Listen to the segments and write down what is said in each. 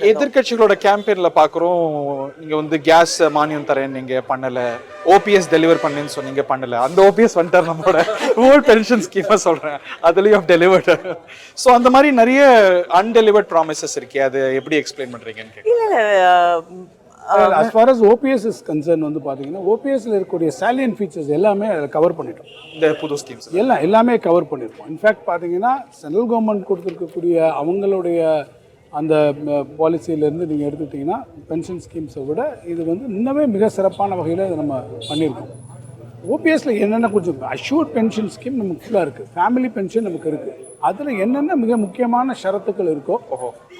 எதிர்கட்சிகளோட கேம்பெயின்ல பாக்குறோம், நீங்க வந்து கேஸ் மானியம் தரேன் நீங்க பண்ணல, ஓபிஎஸ் டெலிவர் பண்ணேன்னு சொன்னீங்க பண்ணல. அந்த ஓபிஎஸ் வந்துட்டார் நம்மளோட ஓல்ட் பென்ஷன் ஸ்கீமா சொல்றேன், அதுலயும் டெலிவர்ட். ஸோ அந்த மாதிரி நிறைய அன்டெலிவர்ட் ப்ராமிசஸ் இருக்கே, அது எப்படி எக்ஸ்பிளைன் பண்றீங்கன்னு கேட்குறேன். as far as OPS is concerned வந்து பார்த்தீங்கன்னா ஓபிஎஸ்ல இருக்கக்கூடிய சாலியன் ஃபீச்சர்ஸ் எல்லாமே கவர் பண்ணிட்டோம். இந்த புது ஸ்கீம்ஸ் எல்லாமே கவர் பண்ணியிருக்கோம். இன்ஃபேக்ட் பார்த்தீங்கன்னா சென்ட்ரல் கவர்மெண்ட் கொடுத்துருக்கக்கூடிய அவங்களுடைய அந்த பாலிசியிலேருந்து நீங்கள் எடுத்துக்கிட்டிங்கன்னா பென்ஷன் ஸ்கீம்ஸை விட இது வந்து இன்னமே மிக சிறப்பான வகையில் இதை நம்ம பண்ணியிருக்கோம். ஓபிஎஸ்சில் என்னென்ன கொஞ்சம் அஷ்யூர்ட் பென்ஷன் ஸ்கீம் நமக்கு ஃபுல்லாக இருக்குது, ஃபேமிலி பென்ஷன் நமக்கு இருக்குது. அதில் என்னென்ன மிக முக்கியமான ஷரத்துக்கள் இருக்கோ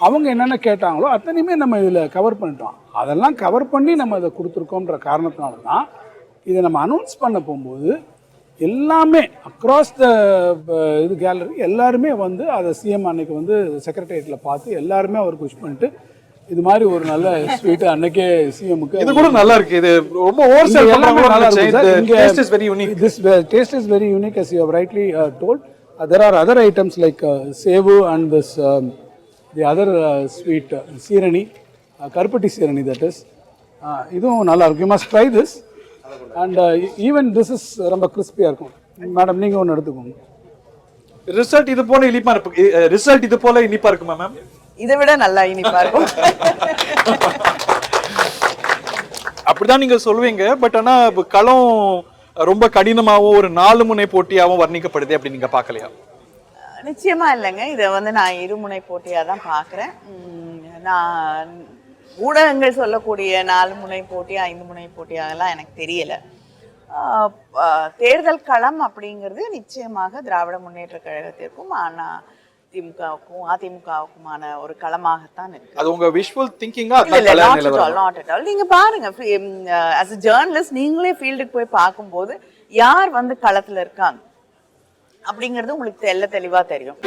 அவங்க என்னென்ன கேட்டாங்களோ அத்தனையுமே நம்ம இதில் கவர் பண்ணிட்டோம். அதெல்லாம் கவர் பண்ணி நம்ம அதை கொடுத்துருக்கோன்ற காரணத்தினால தான் இதை நம்ம அனௌன்ஸ் பண்ண போகும்போது எல்லாமே அக்ராஸ் த இது கேலரி எல்லாருமே வந்து அதை சிஎம் அன்னைக்கு வந்து செக்ரட்டரியேட்டில் பார்த்து எல்லாருமே அவர் புஷ் பண்ணிட்டு இது மாதிரி ஒரு நல்ல ஸ்வீட் அன்னைக்கே சிஎம்க்கு இது கூட நல்லா இருக்கு. இது ரொம்ப ஓவர் சேல் பண்றாங்க. நல்லா இருக்கு. Taste is very unique. This taste is very unique as you have rightly told. There are other items like sevu and this the other sweet Seerani, கருப்பட்டி சீரணி, that is இதுவும் நல்லா இருக்கு. You must try this. And even this is ரொம்ப கிறிஸ்பியா இருக்கும். Madam நீங்க ஒன்று எடுத்துக்கோங்க. Result இது போல இனிப்பா இருக்கு. ரிசல்ட் இது போல இனிப்பா இருக்குமா மேம்? இதை விட நல்லா இனிப்பா இருக்கும். அப்படிதான் நீங்க சொல்லுவீங்க. பட் ஆனா களம் ரொம்ப கடினமாகவும் ஒரு 4 முனை போட்டியாகவும் வர்ணிக்கப்படுது. அப்படி நீங்க பார்க்கலையா? நிச்சயமா இல்லைங்க. இதை வந்து நான் இருமுனை போட்டியா தான் பார்க்குறேன். நான் ஊடகங்கள் சொல்லக்கூடிய 4 முனை போட்டி 5 முனை போட்டியாகலாம் எனக்கு தெரியல. தேர்தல் களம் அப்படிங்கிறது நிச்சயமாக திராவிட முன்னேற்ற கழகத்திற்கும் திமுகவுக்கும் அதிமுகவுக்குமான ஒரு களமாகத்தான் இருக்கு. அது உங்க விஷுவல் திங்கிங்கா? Not at all. நீங்க பாருங்க, as a journalist நீங்களே ஃபீல்டுக்கு போய் பார்க்கும்போது யார் வந்து களத்துல இருக்காங்க அப்படிங்கிறது உங்களுக்கு தெளிவா தெரியும்.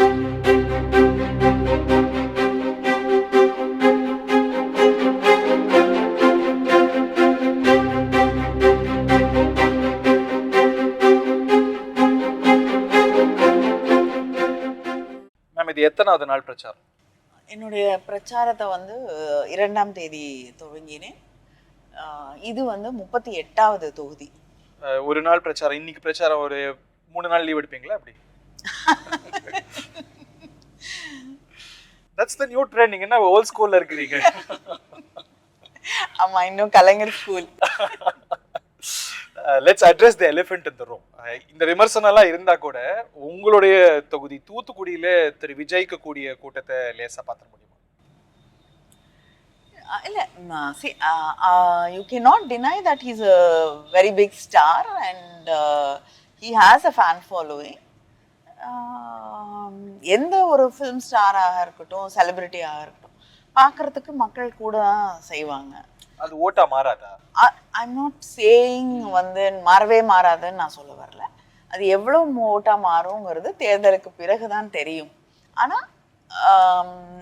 இது எத்தனாவது நாள் பிரச்சாரம்? என்னுடைய பிரச்சாரத்தை வந்து 2ஆம் தேதி துவங்கினேன். இது வந்து 38வது தொகுதி. ஒரு நாள் பிரச்சாரம். இன்னைக்கு பிரச்சாரம் ஒரு 3 நாள் லீவ் எடுப்பீங்களா? அப்படி That's the new trend. நீங்க என்ன ஓல்ட் ஸ்கூல்ல இருக்கீங்க? ஆமா, இன்னும் கலைஞர் school. Let's address the elephant in the room. இந்த விமர்சனம் எல்லாம் இருந்தா கூட உங்களுடைய தொகுதி தூத்துக்குடியில திரு விஜய்க்கு கூடிய கூட்டத்தை லேசா பாத்திர முடியுமா? இல்ல, see, you cannot deny that he's a very big star and he has a fan following. எந்த ஒரு ஃபிலிம் ஸ்டாராக இருக்கட்டும், செலிபிரிட்டியாக இருக்கட்டும், பார்க்கறதுக்கு மக்கள் கூட செய்வாங்க. அது ஓட்டா மாறாதா? ஐம் நாட் சேயிங் வந்து மாறவே மாறாதுன்னு நான் சொல்ல வரல. அது எவ்வளோ ஓட்டா மாறுங்கிறது தேர்தலுக்கு பிறகுதான் தெரியும். ஆனால்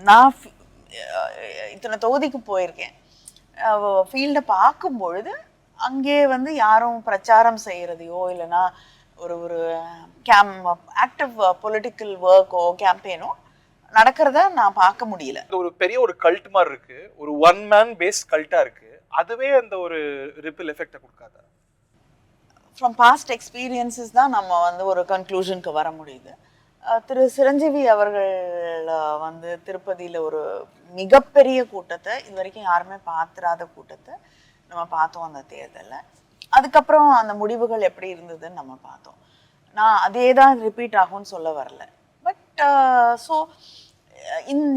நான் இத்தனை தொகுதிக்கு போயிருக்கேன். ஃபீல்டை பார்க்கும் பொழுது அங்கே வந்து யாரும் பிரச்சாரம் செய்கிறதையோ இல்லைன்னா ஒரு ஆக்டிவ் பொலிட்டிக்கல் ஒர்க்கோ கேம்பெயினோ நடக்கிறத நான் பார்க்க முடியல. ஒரு பெரிய ஒரு கல்ட் மாதிரி இருக்கு, ஒரு ஒன் மேன் பேஸ் கல்ட்டா இருக்கு. அதுவே அந்த ஒரு ரிப்பிள் எஃபெக்ட்டை கொடுக்காதா? ஃப்ரம் பாஸ்ட் எக்ஸ்பீரியன்ஸஸ் தான் நம்ம வந்து ஒரு கன்க்ளூஷனுக்கு வர முடியுது. திரு சிரஞ்சீவி அவர்கள் வந்து திருப்பதியில் ஒரு மிகப்பெரிய கூட்டத்தை, இது வரைக்கும் யாருமே பார்த்துராத கூட்டத்தை நம்ம பார்த்தோம் அந்த தேர்தலில். அதுக்கப்புறம் அந்த முடிவுகள் எப்படி இருந்ததுன்னு நம்ம பார்த்தோம். நான் அதே தான் ரிப்பீட் ஆகும்னு சொல்ல வரல. பட் ஸோ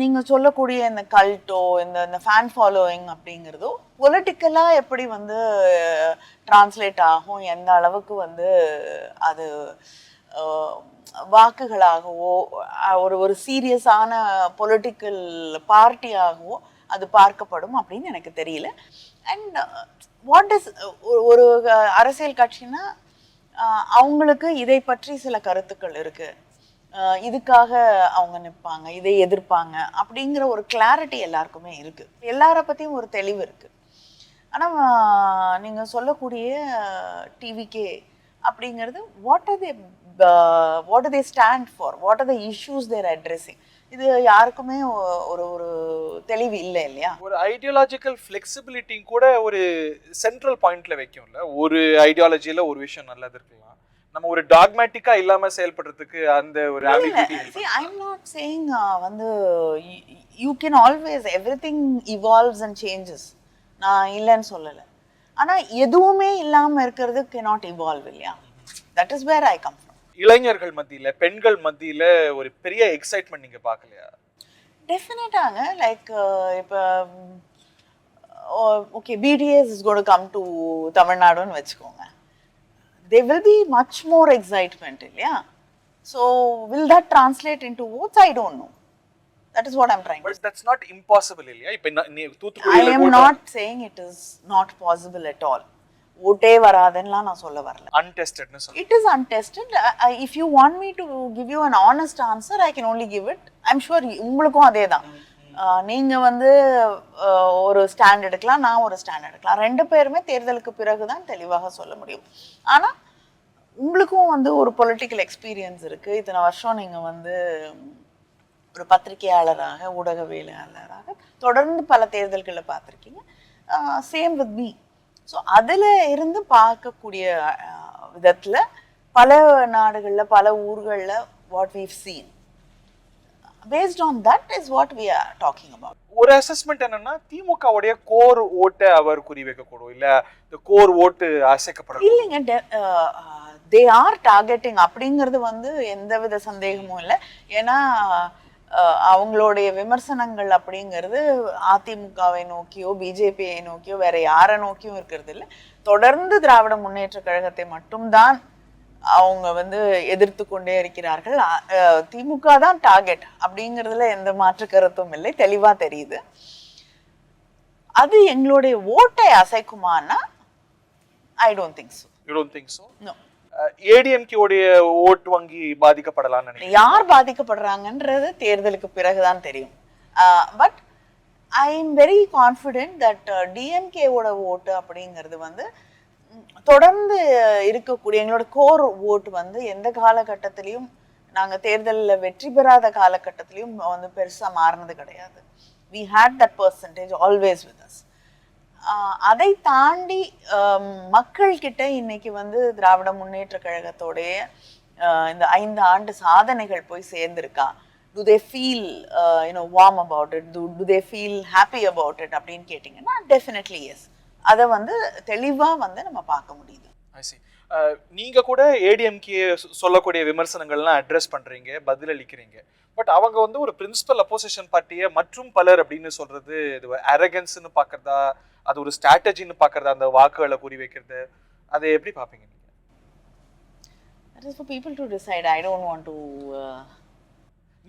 நீங்கள் சொல்லக்கூடிய இந்த கல்ட்டோ இந்த ஃபேன் ஃபாலோவிங் அப்படிங்கிறதோ பொலிட்டிக்கலாக எப்படி வந்து டிரான்ஸ்லேட் ஆகும், எந்த அளவுக்கு வந்து அது வாக்குகளாகவோ ஒரு சீரியஸான பொலிட்டிக்கல் பார்ட்டியாகவோ அது பார்க்கப்படும் அப்படின்னு எனக்கு தெரியல. அண்ட் வாட் இஸ் ஒரு அரசியல் கட்சின்னா அவங்களுக்கு இதை பற்றி சில கருத்துக்கள் இருக்கு, இதுக்காக அவங்க நிற்பாங்க, இதை எதிர்ப்பாங்க அப்படிங்கிற ஒரு கிளாரிட்டி எல்லாருக்குமே இருக்கு, எல்லார பற்றியும் ஒரு தெளிவு இருக்கு. ஆனால் நீங்கள் சொல்லக்கூடிய டிவிகே அப்படிங்கிறது what are they stand for, what are the issues they're addressing, இது யாருக்குமே ஒரு ஒரு தெளிவு இல்லை இல்லையா? ஒரு ஐடியாலஜிக்கல் ஃப்ளெக்சிபிலிட்டி கூட ஒரு சென்ட்ரல் பாயிண்ட்ல வைக்கும்ல. ஒரு ஐடியாலஜில ஒரு விஷயம் நல்லது இருக்கலாம், நம்ம ஒரு டாக்மேட்டிக்கா இல்லாம செயல்படுறதுக்கு அந்த ஒரு ambiguity இருக்கு. See, I'm not saying வந்து you can always everything evolves and changes. நான் இல்லைன்னு சொல்லல. ஆனா எதுவுமே இல்லாம இருக்கிறது cannot evolve இல்லையா? That is where I come from. இளைஞர்கள் மத்தியில, பெண்கள் மத்தியில ஒரு பெரிய எக்ஸைட்மெண்ட் நீங்க பார்க்கலையா? டெஃபினட்டாங்க. லைக் இப்போ okay BTS is going to come to தமிழ்நாடுன்னு வச்சுக்கோங்க. There will be much more excitement இல்லையா? So will that translate into votes? I don't know. That is what I'm trying to say. But that's not impossible இல்லையா? இப்ப I தூத்துக்குடியில am not saying it is not possible at all. ஓட்டே வராதுன்னுலாம் நான் சொல்ல வரல. untestedனு சொல்றேன். It is untested. If you want me to give you an honest answer, I can only give it. I'm sure உங்களுக்கும் அதே தான். நீங்க வந்து ஒரு ஸ்டாண்ட் எடுக்கலாம், நான் ஒரு ஸ்டாண்ட் எடுக்கலாம். ரெண்டு பேருமே தேர்தலுக்கு பிறகு தான் தெளிவாக சொல்ல முடியும். ஆனா உங்களுக்கும் வந்து ஒரு பொலிட்டிக்கல் எக்ஸ்பீரியன்ஸ் இருக்கு. இத்தனை வருஷம் நீங்க வந்து ஒரு பத்திரிகையாளராக, ஊடகவியலாளராக தொடர்ந்து பல தேர்தல்களை பார்த்துருக்கீங்க. Same with me. ஸோ அதில் இருந்து பார்க்கக்கூடிய விதத்தில் பல நாடுகளில், பல ஊர்களில் what we've seen, based on that is what we are talking about. ஒரு அசஸ்மெண்ட் என்னன்னா, திமுகவுடைய கோர் ஓட்டை அவர் குறி வைக்கக்கூடும், இல்ல இந்த கோர் ஓட்டு அசைக்கப்படும் இல்லைங்க. தே ஆர் டார்கெட்டிங் அப்படிங்கிறது வந்து எந்தவித சந்தேகமும் இல்லை. ஏன்னா அவங்களுடைய விமர்சனங்கள் அப்படிங்கிறது அதிமுகவை நோக்கியோ பிஜேபியை நோக்கியோ வேற யாரை நோக்கியும் இருக்கிறது இல்லை. தொடர்ந்து திராவிட முன்னேற்ற கழகத்தை மட்டும்தான் அவங்க வந்து எதிர்த்து கொண்டே இருக்கிறார்கள். திமுக தான் டார்கெட் அப்படிங்கிறதுல எந்த மாற்று கருத்தும் இல்லை, தெளிவா தெரியுது. அது எங்களுடைய ஓட்டை அசைக்குமானா I don't think so. You don't think so? No. ADMK உடைய ஓட்டு வங்கி பாதிக்கப்படலாம்னு நினைக்கிறேன். யார் பாதிக்கப்படுறாங்கன்றது தேர்தலுக்கு பிறகுதான் தெரியும். But I am very confident that டிஎம்கேவோட ஓட்டு அப்படிங்கிறது வந்து தொடர்ந்து இருக்கக்கூடிய எங்களோட கோர் ஓட்டு வந்து எந்த காலகட்டத்திலையும், நாங்கள் தேர்தலில் வெற்றி பெறாத காலகட்டத்திலையும் வந்து பெருசாக மாறினது கிடையாது. We had that percentage always with us. அதை தாண்டி மக்கள் கிட்ட இன்னைக்கு வந்து திராவிட முன்னேற்ற கழகத்தோடைய இந்த 5 ஆண்டு சாதனைகள் போய் சேர்ந்திருக்கா? Do they feel warm about it? Do they feel happy about it அப்படின்னு கேட்டிங்கன்னா டெஃபினெட்லி எஸ். அதை வந்து தெளிவாக வந்து நம்ம பார்க்க முடியுது. நீங்க கூட ஏடிஎம்கே சொல்லக்கூடிய விமர்சனங்கள்லாம் அட்ரஸ் பண்றீங்க, பதில் அளிக்கிறீங்க. பட் அவங்க வந்து ஒரு பிரின்சிபல் அப்போசிஷன் பார்ட்டியை மற்றும் பலர் அப்படின்னு சொல்றது இது அரகன்ஸ்னு பார்க்கறதா, அது ஒரு ஸ்ட்ராட்டஜின்னு பார்க்கறதா, அந்த வாக்குகளை குறி வைக்கிறது, அதை எப்படி பார்ப்பீங்க நீங்க? That is for people to decide. I don't want to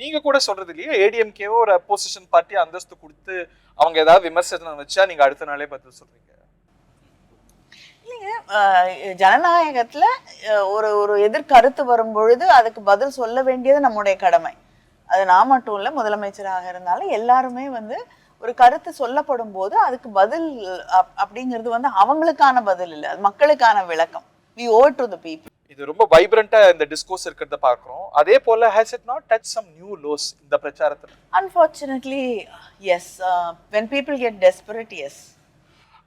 நீங்க கூட சொல்றது இல்லையா, ஏடிஎம்கேவோ ஒரு அப்போசிஷன் பார்ட்டி அந்தஸ்து கொடுத்து அவங்க ஏதாவது விமர்சனம் வச்சா நீங்க அடுத்த நாளே பதில் சொல்றீங்க? இல்லைங்க, ஜனநாயகத்துல ஒரு ஒரு எதிர்கருத்து வரும்பொழுது அதுக்கு பதில் சொல்ல வேண்டியது நம்முடைய கடமை. அது நான் மட்டும் இல்லை, முதலமைச்சராக இருந்தாலும் எல்லாருமே வந்து ஒரு கருத்து சொல்லப்படும் போது அதுக்கு பதில் அப்படிங்கிறது வந்து அவங்களுக்கான பதில் இல்லை, அது மக்களுக்கான விளக்கம். We owe it to the people. இது ரொம்ப வைப்ரண்டா இந்த டிஸ்கோர்ஸ் இருக்கிறத பார்க்குறோம். அதே போல has it not touched some new lows இந்த பிரச்சாரத்துல? Unfortunately, yes. When people get desperate, yes.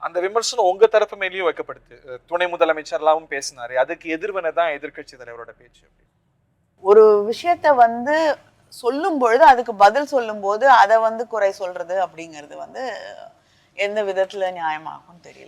அந்த விமர்சனம் உங்க தரப்பு மேலேயும் வைக்கப்படுது. துணை முதலமைச்சர்லாம் பேசினாரு, அதுக்கு எதிர்வனை தான் எதிர்க்கட்சி தலைவரோட பேச்சு. ஒரு விஷயத்த வந்து சொல்லும் பொழுது அதுக்கு பதில் சொல்லும் போது அதை வந்து குறை சொல்றது அப்படிங்கிறது வந்து எந்த விதத்துல நியாயமாகும் தெரியல.